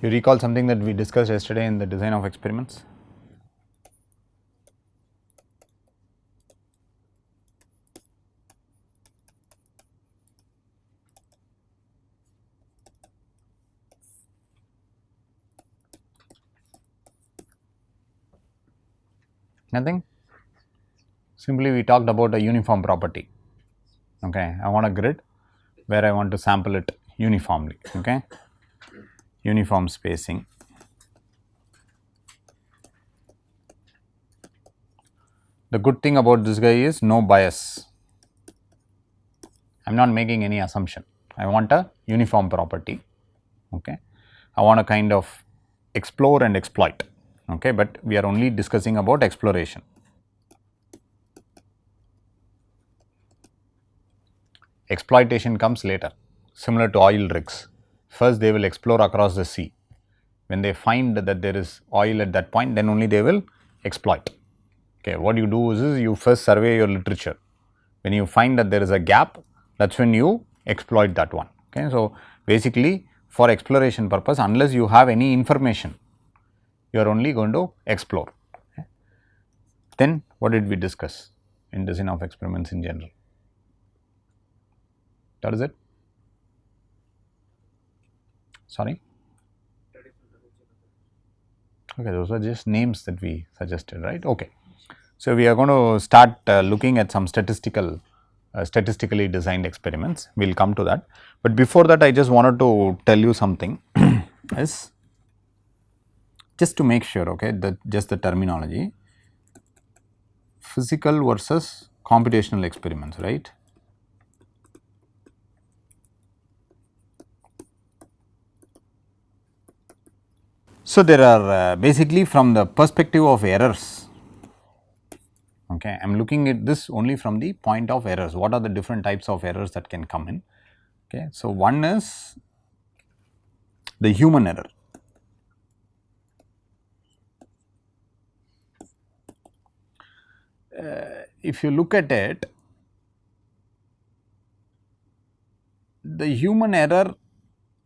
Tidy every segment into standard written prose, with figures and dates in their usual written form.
You recall something that we discussed yesterday in the design of experiments? Nothing? Simply we talked about a uniform property. Okay, I want a grid where I want to sample it uniformly. Okay, uniform spacing. The good thing about this guy is no bias. I am not making any assumption. I want a uniform property. Okay, I want to kind of explore and exploit. Okay, but we are only discussing about exploration. Exploitation comes later, similar to oil rigs. First they will explore across the sea. When they find that there is oil at that point, then only they will exploit. Okay, what you do is you first survey your literature. When you find that there is a gap, that is when you exploit that one. Okay, so basically for exploration purpose, unless you have any information, you are only going to explore. Okay. Then what did we discuss in design of experiments in general? That is it. Sorry. Okay, those are just names that we suggested, right? Okay. So we are going to start looking at some statistically designed experiments. We will come to that. But before that, I just wanted to tell you something is just to make sure, okay, that just the terminology, physical versus computational experiments, right? So there are basically from the perspective of errors. Okay, I am looking at this only from the point of errors. What are the different types of errors that can come in? Okay, so one is the human error. If you look at it, the human error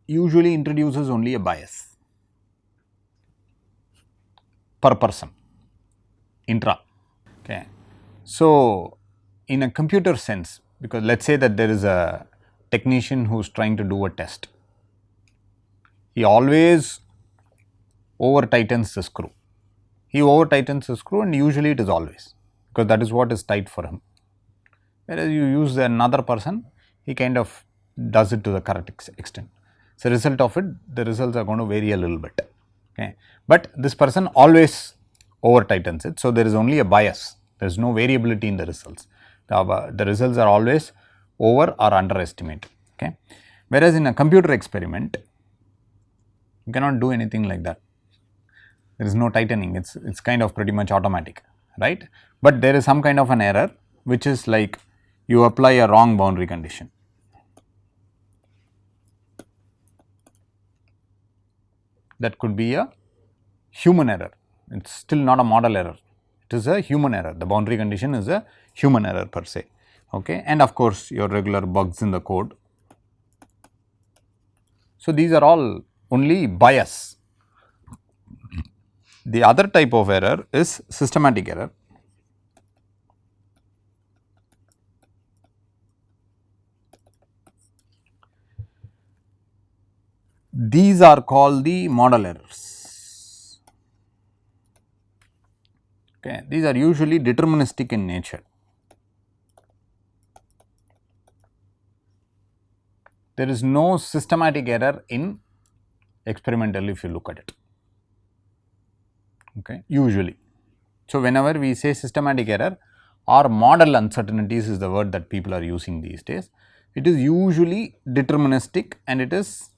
usually introduces only a bias per person, intra. Okay. So, in a computer sense, because let us say that there is a technician who is trying to do a test, he always over tightens the screw. He over tightens the screw and usually it is always, because that is what is tight for him. Whereas you use another person, he kind of does it to the correct extent. So, result of it, the results are going to vary a little bit. Okay. But this person always over tightens it. So, there is only a bias, there is no variability in the results. The results are always over or underestimate. Okay. Whereas in a computer experiment, you cannot do anything like that. There is no tightening, it's kind of pretty much automatic, right? But there is some kind of an error which is like you apply a wrong boundary condition. That could be a human error, it is still not a model error, it is a human error, the boundary condition is a human error per se. Okay. And of course, your regular bugs in the code. So, these are all only bias. The other type of error is systematic error. These are called the model errors. Okay. These are usually deterministic in nature. There is no systematic error in experimental if you look at it, okay, usually. So, whenever we say systematic error or model uncertainties is the word that people are using these days, it is usually deterministic, and it is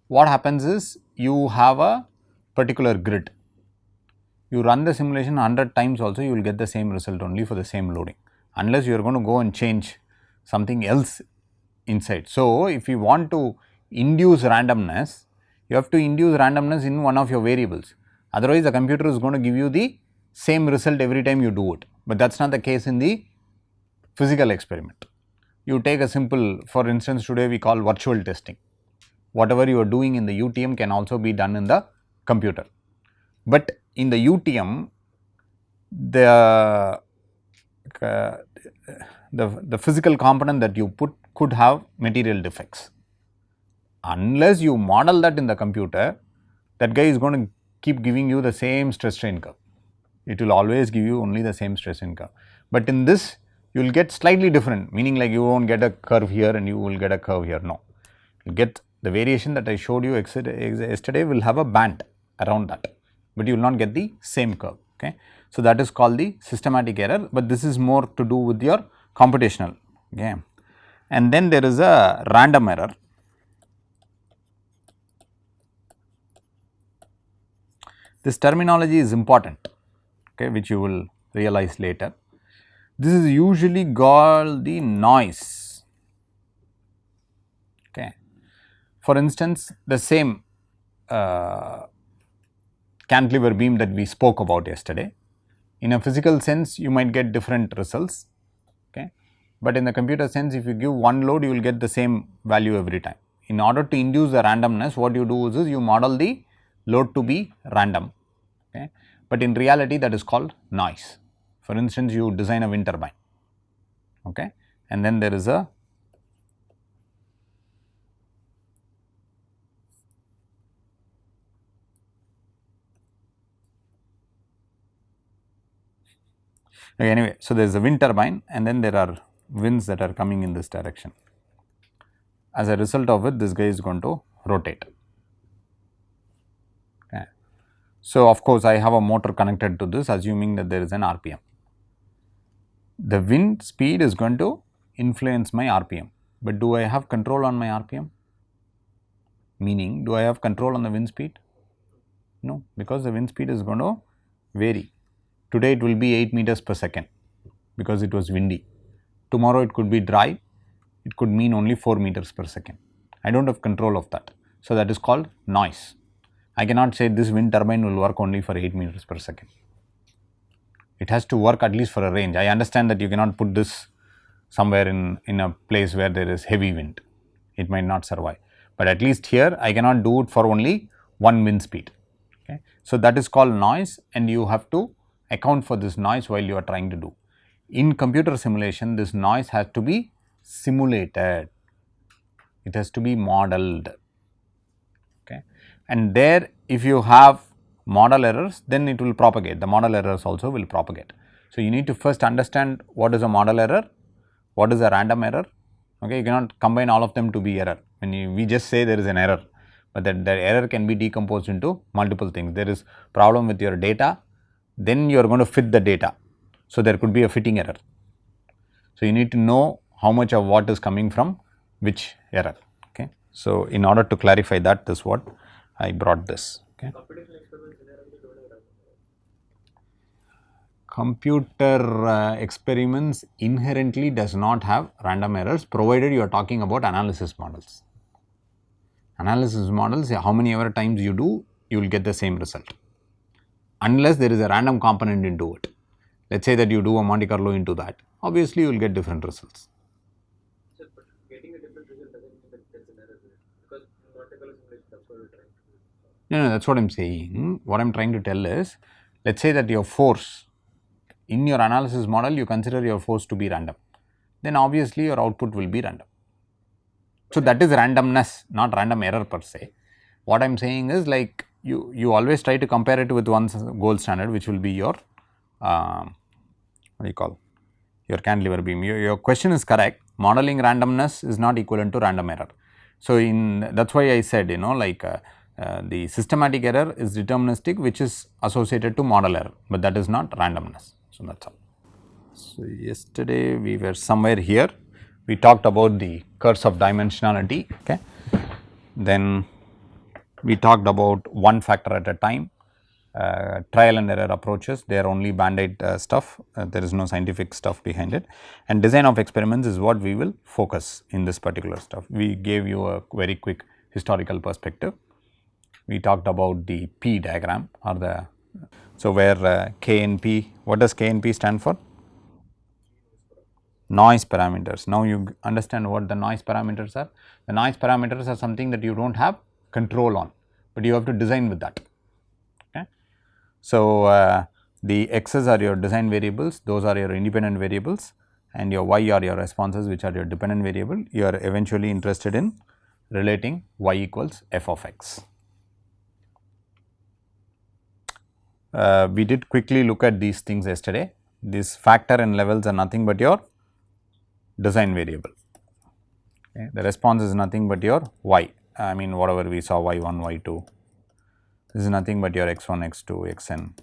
what happens is you have a particular grid, you run the simulation 100 times also you will get the same result only for the same loading, unless you are going to go and change something else inside. So, if you want to induce randomness, you have to induce randomness in one of your variables, otherwise the computer is going to give you the same result every time you do it, but that is not the case in the physical experiment. You take a simple, for instance today we call virtual testing. whatever you are doing in the UTM can also be done in the computer. But in the UTM, the physical component that you put could have material defects. Unless you model that in the computer, that guy is going to keep giving you the same stress strain curve. It will always give you only the same stress strain curve. But in this, you will get slightly different, meaning like you won't get a curve here and you will get a curve here. No, you get the variation that I showed you yesterday will have a band around that, but you will not get the same curve. Okay. So, that is called the systematic error, but this is more to do with your computational. Okay. And then there is a random error. This terminology is important, okay, which you will realize later. This is usually called the noise. Okay. For instance, the same cantilever beam that we spoke about yesterday, in a physical sense you might get different results, okay, but in the computer sense if you give one load you will get the same value every time. In order to induce the randomness, what you do is you model the load to be random, okay, but in reality that is called noise. For instance, you design a wind turbine, okay, and then there is a anyway, so there is a wind turbine and then there are winds that are coming in this direction. As a result of it, this guy is going to rotate. Okay. So, of course, I have a motor connected to this, assuming that there is an RPM. The wind speed is going to influence my RPM, but do I have control on my RPM? Meaning, do I have control on the wind speed? No, because the wind speed is going to vary. Today it will be 8 meters per second because it was windy. Tomorrow it could be dry, it could mean only 4 meters per second. I do not have control of that. So, that is called noise. I cannot say this wind turbine will work only for 8 meters per second. It has to work at least for a range. I understand that you cannot put this somewhere in a place where there is heavy wind. It might not survive, but at least here I cannot do it for only one wind speed. Okay. So, that is called noise and you have to account for this noise while you are trying to do. In computer simulation, this noise has to be simulated, it has to be modeled, okay. And there if you have model errors, then it will propagate, the model errors also will propagate. So, you need to first understand what is a model error, what is a random error, okay. You cannot combine all of them to be error. When we just say there is an error, but that error can be decomposed into multiple things. There is problem with your data, then you are going to fit the data. So, there could be a fitting error. So, you need to know how much of what is coming from which error. Okay. So, in order to clarify that, this is what I brought this. Okay. Computer experiments inherently does not have random errors, provided you are talking about analysis models. Analysis models, how many ever times you do, you will get the same result, unless there is a random component into it. Let us say that you do a Monte Carlo into that, obviously you will get different results. Sir, but getting a different result doesn't mean that there is an error there, because in Monte Carlo simulation that's what we are trying to do. No, that is what I am saying. What I am trying to tell is, let us say that your force, in your analysis model you consider your force to be random, then obviously your output will be random. So, that is randomness, not random error per se. What I am saying is like you always try to compare it with one gold standard, which will be your what do you call, your cantilever beam. Your question is correct, modeling randomness is not equivalent to random error. So, that is why I said like the systematic error is deterministic, which is associated to model error, but that is not randomness. So, that is all. So, yesterday we were somewhere here, we talked about the curse of dimensionality, okay. Then we talked about one factor at a time, trial and error approaches, they are only band-aid stuff, there is no scientific stuff behind it, and design of experiments is what we will focus in this particular stuff. We gave you a very quick historical perspective. We talked about the P diagram or the, so where K and P, what does K and P stand for? noise parameters. Now, you understand what the noise parameters are. The noise parameters are something that you do not have control on, but you have to design with that. Okay. So, the x's are your design variables, those are your independent variables, and your y are your responses, which are your dependent variable. You are eventually interested in relating y equals f of x. We did quickly look at these things yesterday. This factor and levels are nothing but your design variable. Okay. The response is nothing but your y, I mean whatever we saw y1, y2, this is nothing but your x1, x2, xn.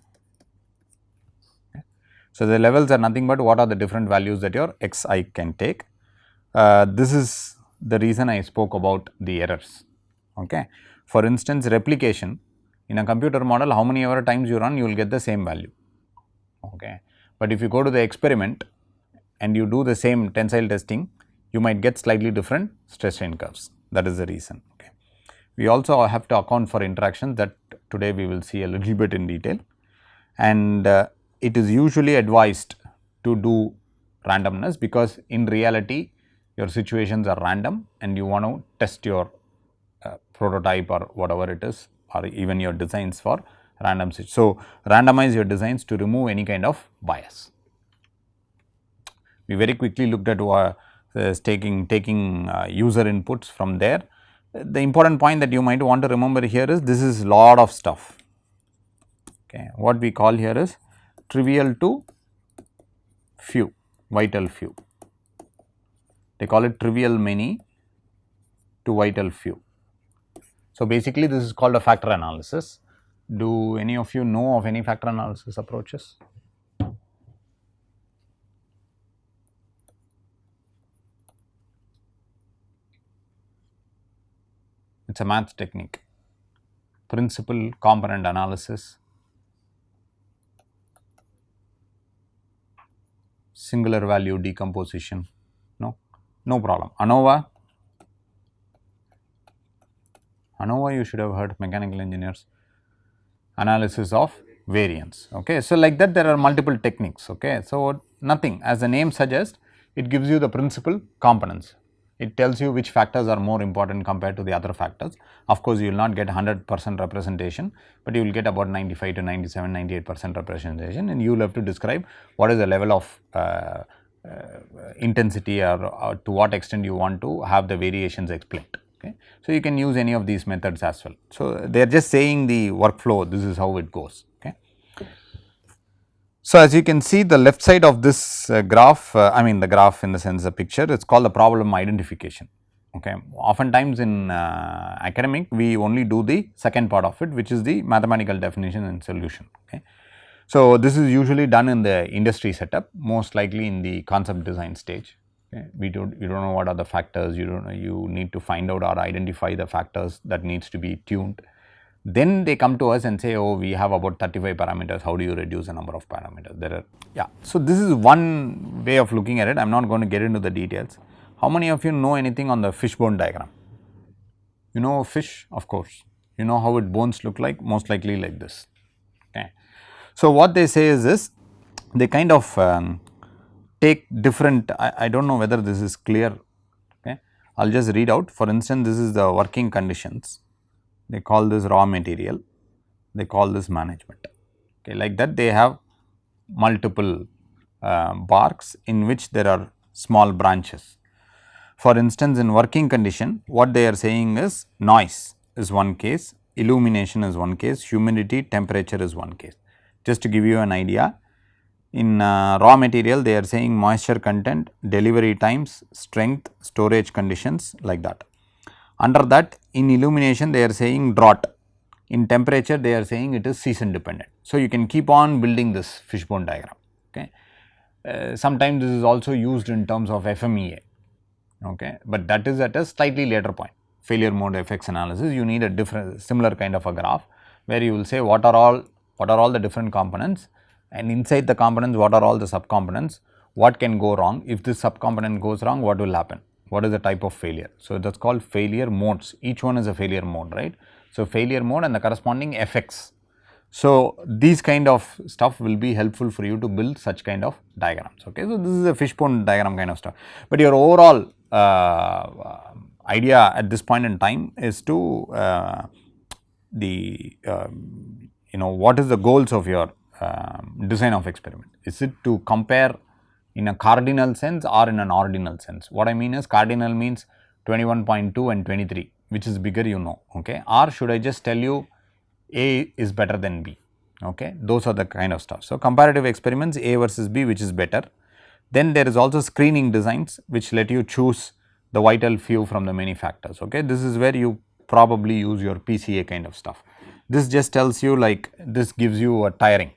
Okay. So, the levels are nothing but what are the different values that your xi can take. This is the reason I spoke about the errors. Okay. For instance, replication in a computer model, how many ever times you run, you will get the same value. Okay. But if you go to the experiment and you do the same tensile testing, you might get slightly different stress strain curves. That is the reason. Okay. We also have to account for interactions that today we will see a little bit in detail, and it is usually advised to do randomness, because in reality your situations are random and you want to test your prototype or whatever it is, or even your designs for random. So, randomize your designs to remove any kind of bias. We very quickly looked at taking user inputs from there. The important point that you might want to remember here is this is lot of stuff. Okay. What we call here is trivial to few, vital few. They call it trivial many to vital few. So, basically this is called a factor analysis. Do any of you know of any factor analysis approaches? It is a math technique, principal component analysis, singular value decomposition. No problem. ANOVA you should have heard, mechanical engineers, analysis of variance. Okay. So, like that there are multiple techniques. Okay. So, nothing, as the name suggests, it gives you the principal components. It tells you which factors are more important compared to the other factors. Of course, you will not get 100% representation, but you will get about 95 to 97, 98% representation, and you will have to describe what is the level of intensity or to what extent you want to have the variations explained. Okay. So, you can use any of these methods as well. So, they are just saying the workflow, this is how it goes. Okay. So, as you can see, the left side of this graph, I mean the graph in the sense the picture, it is called the problem identification. Okay. Oftentimes in academic, we only do the second part of it, which is the mathematical definition and solution. Okay. So, this is usually done in the industry setup, most likely in the concept design stage. Okay. You do not know what are the factors, you need to find out or identify the factors that needs to be tuned. Then they come to us and say, oh, we have about 35 parameters, how do you reduce the number of parameters? There are, yeah. So, this is one way of looking at it. I am not going to get into the details. How many of you know anything on the fishbone diagram? You know fish, of course. You know how its bones look like, most likely like this. Okay. So, what they say is this, they kind of take different, I do not know whether this is clear. Okay. I will just read out. For instance, this is the working conditions, they call this raw material, they call this management. Okay. Like that they have multiple barks in which there are small branches. For instance, in working condition, what they are saying is noise is one case, illumination is one case, humidity, temperature is one case. Just to give you an idea, in raw material they are saying moisture content, delivery times, strength, storage conditions, like that. Under that, in illumination they are saying drought, in temperature they are saying it is season dependent. So, you can keep on building this fishbone diagram. Okay. Sometimes this is also used in terms of FMEA, okay, but that is at a slightly later point. Failure mode effects analysis, you need a different similar kind of a graph, where you will say what are all the different components, and inside the components what are all the subcomponents, what can go wrong, if this subcomponent goes wrong what will happen, what is the type of failure. So, that is called failure modes, each one is a failure mode, right. So, failure mode and the corresponding effects. So, these kind of stuff will be helpful for you to build such kind of diagrams. Okay. So, this is a fishbone diagram kind of stuff, but your overall idea at this point in time is to what is the goals of your design of experiment. Is it to compare in a cardinal sense or in an ordinal sense? What I mean is cardinal means 21.2 and 23, which is bigger, okay, or should I just tell you A is better than B, okay, those are the kind of stuff. So, comparative experiments A versus B, which is better. Then there is also screening designs which let you choose the vital few from the many factors, okay. This is where you probably use your PCA kind of stuff. This just tells you, like, this gives you a tiring,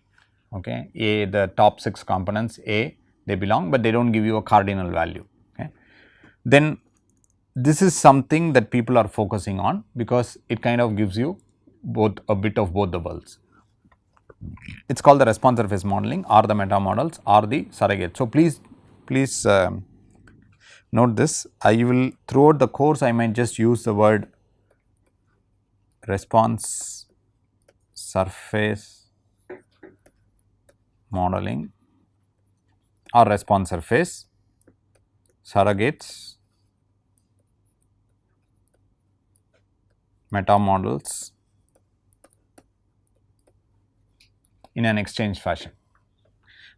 okay. The top 6 components A, they belong, but they do not give you a cardinal value, okay. Then this is something that people are focusing on because it kind of gives you both a bit of both the worlds. It is called the response surface modeling or the meta models or the surrogate. So, please note this. I will, throughout the course, I might just use the word response surface modeling or response surface, surrogates, meta models in an exchange fashion,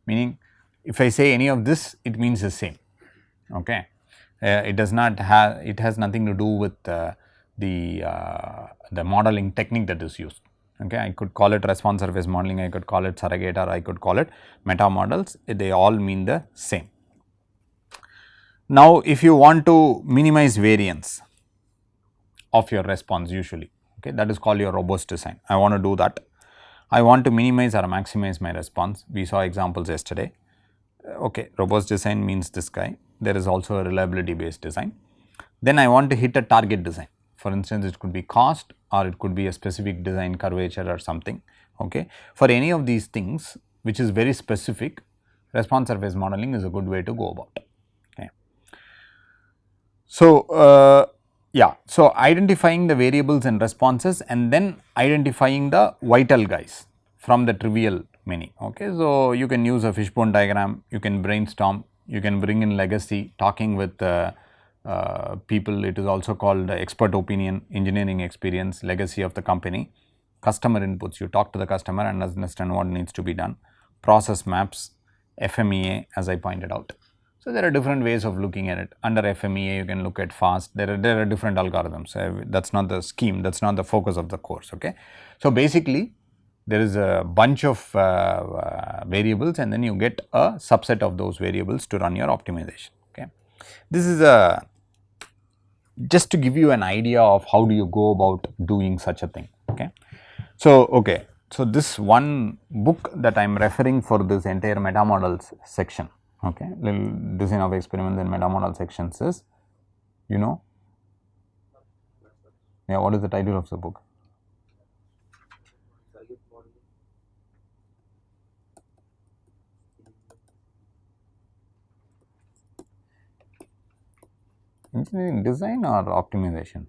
meaning if I say any of this, it means the same, okay. It does not have, it has nothing to do with the modeling technique that is used, okay. I could call it response surface modeling, I could call it surrogate, or I could call it meta models, they all mean the same. Now, if you want to minimize variance of your response usually, okay, that is called your robust design. I want to do that. I want to minimize or maximize my response. We saw examples yesterday. Okay, robust design means this guy. There is also a reliability based design. Then I want to hit a target design. For instance, it could be cost or it could be a specific design curvature or something. Okay. For any of these things which is very specific, response surface modeling is a good way to go about. Okay. So, yeah, so identifying the variables and responses and then identifying the vital guys from the trivial many. Okay. So, you can use a fishbone diagram, you can brainstorm, you can bring in legacy, talking with people. It is also called expert opinion, engineering experience, legacy of the company, customer inputs. You talk to the customer and understand what needs to be done, process maps, FMEA as I pointed out. So, there are different ways of looking at it. Under FMEA, you can look at fast, there are different algorithms, that is not the scheme, that is not the focus of the course. Okay. So, basically there is a bunch of variables and then you get a subset of those variables to run your optimization. Okay. This is a just to give you an idea of how do you go about doing such a thing. Okay. So, okay. So, this one book that I am referring for this entire meta models section, okay, little design of experiments and meta model sections is, yeah, what is the title of the book? Engineering design or optimization?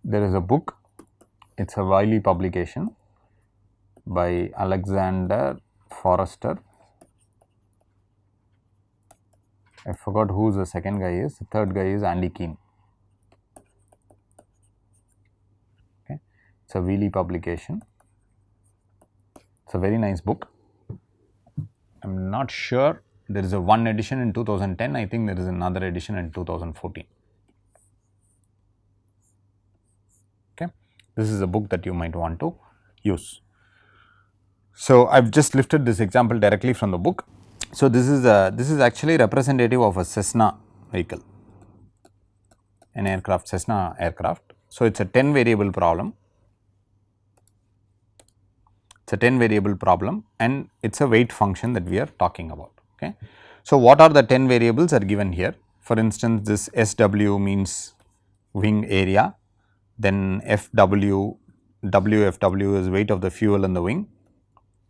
There is a book, it is a Wiley publication by Alexander Forrester. I forgot who the second guy is, the third guy is Andy Keene. Okay. It is a Wiley publication, it is a very nice book. I am not sure, there is a one edition in 2010, I think there is another edition in 2014. Okay. This is a book that you might want to use. So, I have just lifted this example directly from the book. So, this is actually representative of a Cessna vehicle, an aircraft, Cessna aircraft. So, it is a 10 variable problem, it is a 10 variable problem and it is a weight function that we are talking about. Okay. So, what are the 10 variables are given here? For instance, this SW means wing area, then FW, WFW is weight of the fuel in the wing,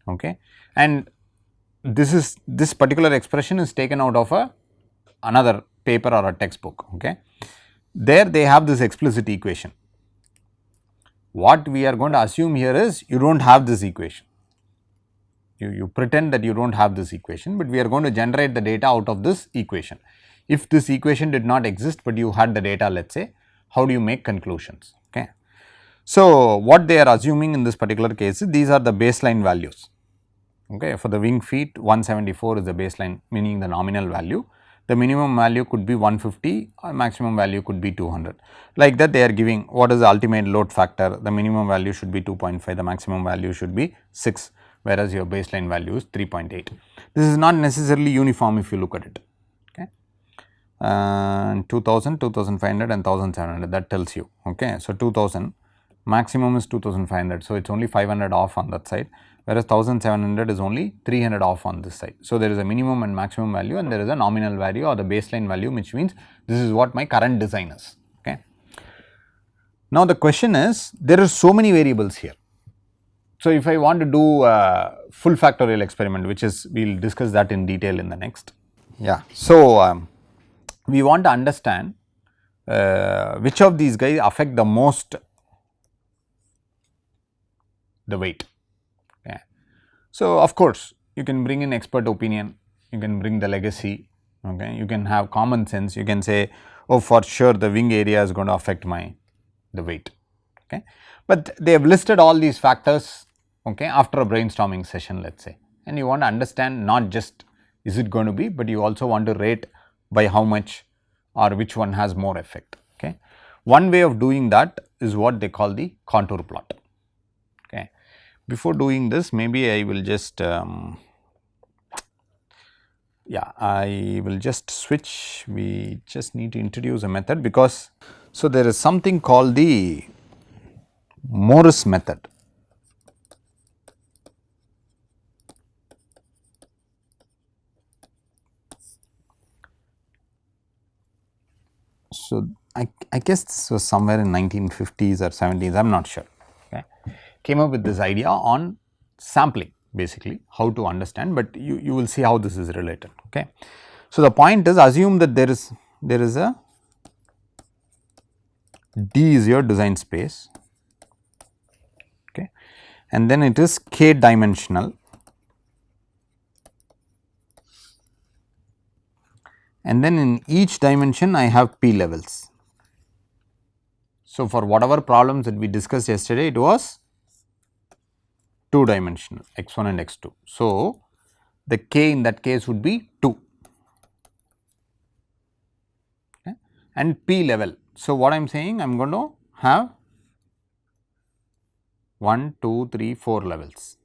okay. And this particular expression is taken out of a another paper or a textbook. Okay. There they have this explicit equation. What we are going to assume here is you do not have this equation. You pretend that you do not have this equation, but we are going to generate the data out of this equation. If this equation did not exist, but you had the data, let us say, how do you make conclusions? Okay. So, what they are assuming in this particular case is these are the baseline values. Okay. For the wing feet, 174 is the baseline, meaning the nominal value. The minimum value could be 150 or maximum value could be 200. Like that they are giving what is the ultimate load factor, the minimum value should be 2.5, the maximum value should be 6, whereas your baseline value is 3.8. This is not necessarily uniform if you look at it. Okay. 2000, 2500 and 1700, that tells you. Okay. So, 2000 maximum is 2500. So, it is only 500 off on that side, whereas 1700 is only 300 off on this side. So, there is a minimum and maximum value and there is a nominal value or the baseline value, which means this is what my current design is. Okay. Now, the question is there are so many variables here. So, if I want to do a full factorial experiment, which is we will discuss that in detail in the next. Yeah. So, we want to understand which of these guys affect the most the weight. Okay. So, of course, you can bring in expert opinion, you can bring the legacy, okay. You can have common sense, you can say, oh, for sure the wing area is going to affect the weight. Okay. But they have listed all these factors, okay, after a brainstorming session, let us say, and you want to understand not just is it going to be, but you also want to rate by how much or which one has more effect. Okay. One way of doing that is what they call the contour plot. Okay. Before doing this, maybe I will just I will just switch. We just need to introduce a method because so there is something called the Morris method. So, I guess this was somewhere in 1950s or 70s, I am not sure. Okay. Came up with this idea on sampling, basically how to understand, but you will see how this is related. Okay. So, the point is assume that there is a D is your design space, okay, and then it is k dimensional, and then in each dimension I have p levels. So, for whatever problems that we discussed yesterday, it was 2 dimensional x1 and x2. So, the k in that case would be 2, okay, and p level. So, what I am saying, I am going to have 1, 2, 3, 4 levels.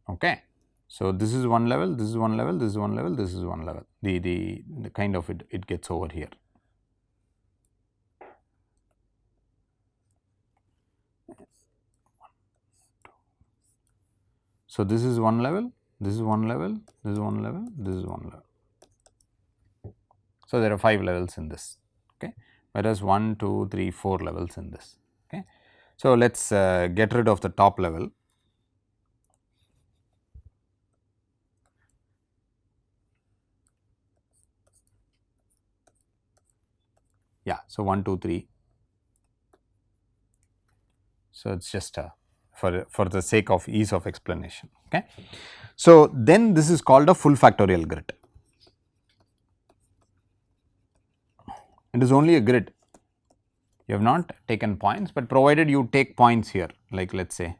Okay. So, this is one level, this is one level, this is one level, this is one level, the kind of it gets over here. So, this is one level, this is one level, this is one level, this is one level. So, there are 5 levels in this, okay, whereas 1, 2, 3, 4 levels in this. Okay. So, let us get rid of the top level. Yeah. So, 1, 2, 3. So, it is just for the sake of ease of explanation. Okay. So, then this is called a full factorial grid. It is only a grid, you have not taken points, but provided you take points here, like let us say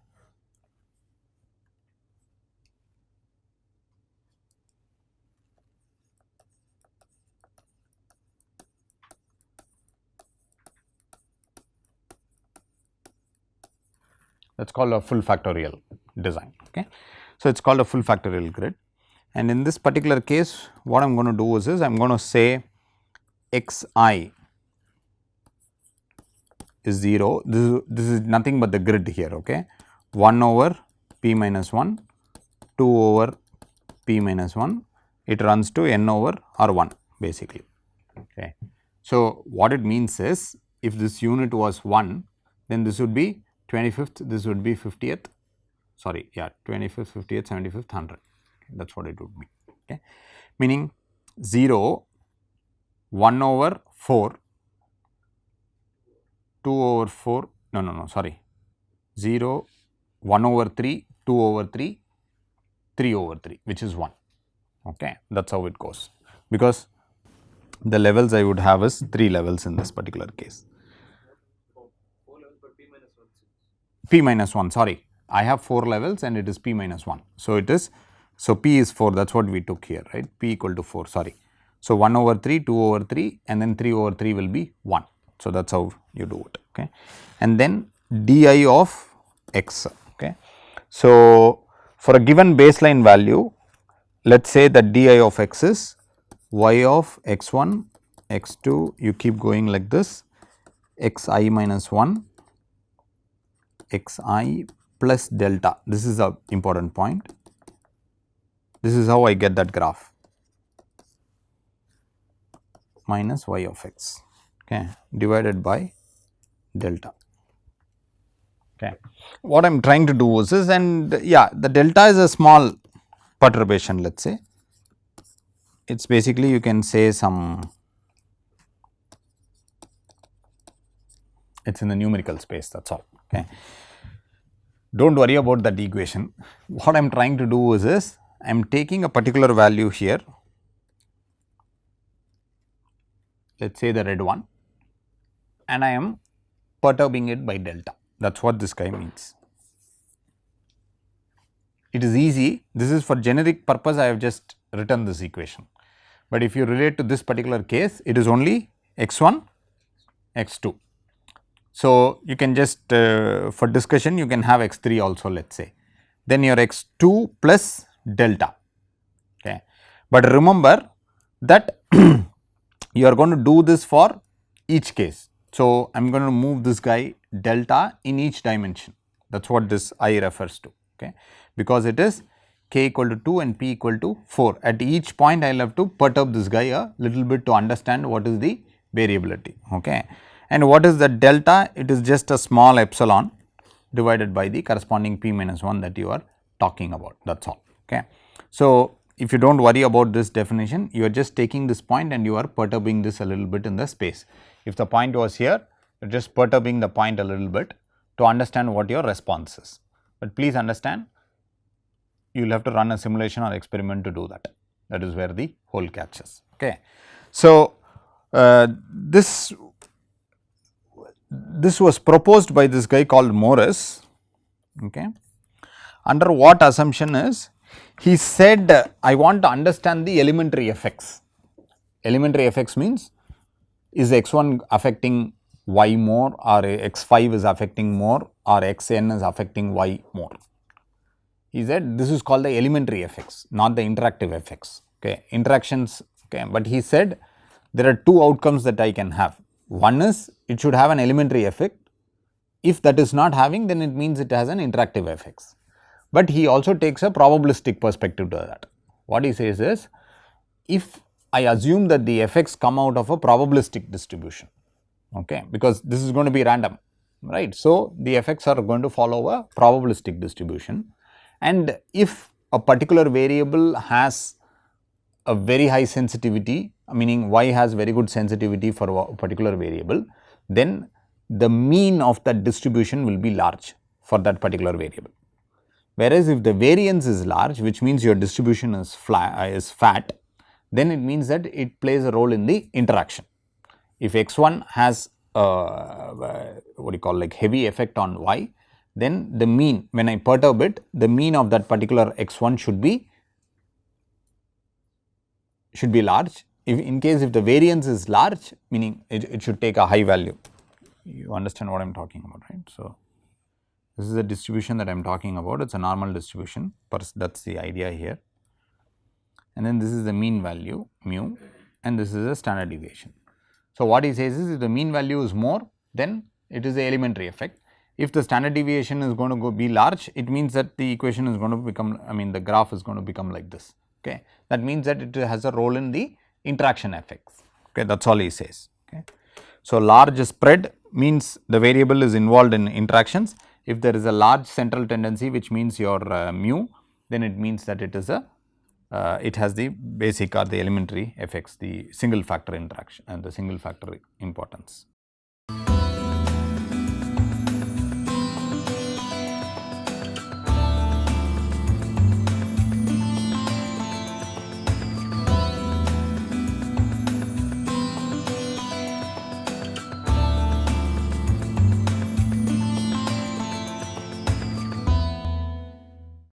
that is called a full factorial design. Okay. So, it is called a full factorial grid, and in this particular case what I am going to do is I am going to say x I is 0, this is nothing but the grid here, okay, 1 over p minus 1, 2 over p minus 1, it runs to n over r1 basically. Okay. So, what it means is if this unit was 1, then this would be 25th, this would be 50th, sorry, yeah, 25th, 50th, 75th, 100, that is what it would be, okay, meaning 0 1 over 4, 2 over 4, no, sorry, 0, 1 over 3, 2 over 3, 3 over 3, which is 1. Okay, that is how it goes, because the levels I would have is 3 levels in this particular case. 4 levels, but p minus 1. P minus 1, sorry, I have 4 levels and it is p minus 1. So, it is, so p is 4, that is what we took here, right, p equal to 4, sorry. So, 1 over 3, 2 over 3 and then 3 over 3 will be 1. So, that is how you do it, okay. And then di of x, okay. So, for a given baseline value, let us say that di of x is y of x1, x2, you keep going like this, xi minus 1, xi plus delta. This is a important point. This is how I get that graph, minus y of x, okay, divided by delta. Okay. What I am trying to do is this, and yeah, the delta is a small perturbation, let us say. It is basically, you can say some, it is in the numerical space, that is all, okay. Do not worry about that equation. What I am trying to do is this, I am taking a particular value here, let us say the red one, and I am perturbing it by delta. That is what this guy means. It is easy, this is for generic purpose, I have just written this equation. But if you relate to this particular case, it is only x1, x2. So, you can just for discussion you can have x3 also, let us say, then your x2 plus delta, okay. But remember that you are going to do this for each case. So, I am going to move this guy delta in each dimension, that is what this I refers to, okay, because it is k equal to 2 and p equal to 4. At each point I will have to perturb this guy a little bit to understand what is the variability, okay. And what is the delta? It is just a small epsilon divided by the corresponding p minus 1 that you are talking about, that is all, okay. So, if you do not worry about this definition, you are just taking this point and you are perturbing this a little bit in the space. If the point was here, you are just perturbing the point a little bit to understand what your response is. But please understand, you will have to run a simulation or experiment to do that. That is where the whole catch is, okay. So, this was proposed by this guy called Morris, okay. Under what assumption is, he said I want to understand the elementary effects. Elementary effects means, is x1 affecting y more, or x5 is affecting more, or xn is affecting y more. He said this is called the elementary effects, not the interactive effects, okay. Interactions, okay, but he said there are two outcomes that I can have. One is it should have an elementary effect. If that is not having, then it means it has an interactive effects. But he also takes a probabilistic perspective to that. What he says is, if I assume that the effects come out of a probabilistic distribution, okay, because this is going to be random, right. So, the effects are going to follow a probabilistic distribution, and if a particular variable has a very high sensitivity, meaning y has very good sensitivity for a particular variable, then the mean of that distribution will be large for that particular variable. Whereas, if the variance is large, which means your distribution is fat, then it means that it plays a role in the interaction. If x1 has what do you call like heavy effect on y, then the mean, when I perturb it, the mean of that particular x1 should be large. If in case if the variance is large, meaning it should take a high value. You understand what I am talking about, right. So, this is the distribution that I am talking about, it is a normal distribution, that is the idea here. And then this is the mean value mu, and this is a standard deviation. So, what he says is, if the mean value is more, then it is the elementary effect. If the standard deviation is going to be large, it means that the equation is going to become, the graph is going to become like this, okay. That means that it has a role in the interaction effects, okay, that is all he says, okay. So, large spread means the variable is involved in interactions. If there is a large central tendency, which means your mu, then it means that it is a it has the basic or the elementary effects, the single factor interaction and the single factor importance.